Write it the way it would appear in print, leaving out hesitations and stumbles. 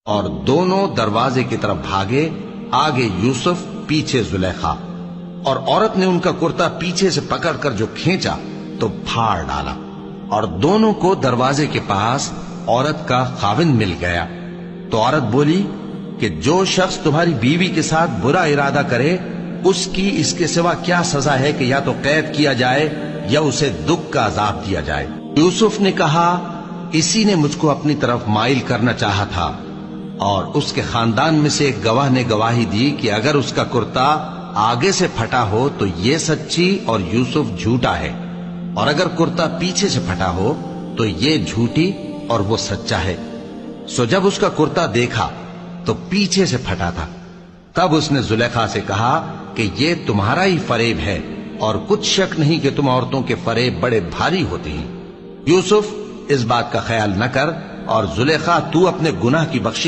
اور دونوں دروازے کی طرف بھاگے، آگے یوسف، پیچھے زلیخا، اور عورت نے ان کا کرتا پیچھے سے پکڑ کر جو کھینچا تو پھاڑ ڈالا، اور دونوں کو دروازے کے پاس عورت کا خاوند مل گیا۔ تو عورت بولی کہ جو شخص تمہاری بیوی کے ساتھ برا ارادہ کرے، اس کی اس کے سوا کیا سزا ہے کہ یا تو قید کیا جائے یا اسے دکھ کا عذاب دیا جائے۔ یوسف نے کہا، اسی نے مجھ کو اپنی طرف مائل کرنا چاہا تھا، اور اس کے خاندان میں سے ایک گواہ نے گواہی دی کہ اگر اس کا کرتا آگے سے پھٹا ہو تو یہ سچی اور یوسف جھوٹا ہے، اور اگر کرتا پیچھے سے پھٹا ہو تو یہ جھوٹی اور وہ سچا ہے۔ سو جب اس کا کرتا دیکھا تو پیچھے سے پھٹا تھا، تب اس نے زلیخا سے کہا کہ یہ تمہارا ہی فریب ہے، اور کچھ شک نہیں کہ تم عورتوں کے فریب بڑے بھاری ہوتے ہیں۔ یوسف، اس بات کا خیال نہ کر، اور زلیخا تو اپنے گناہ کی بخشش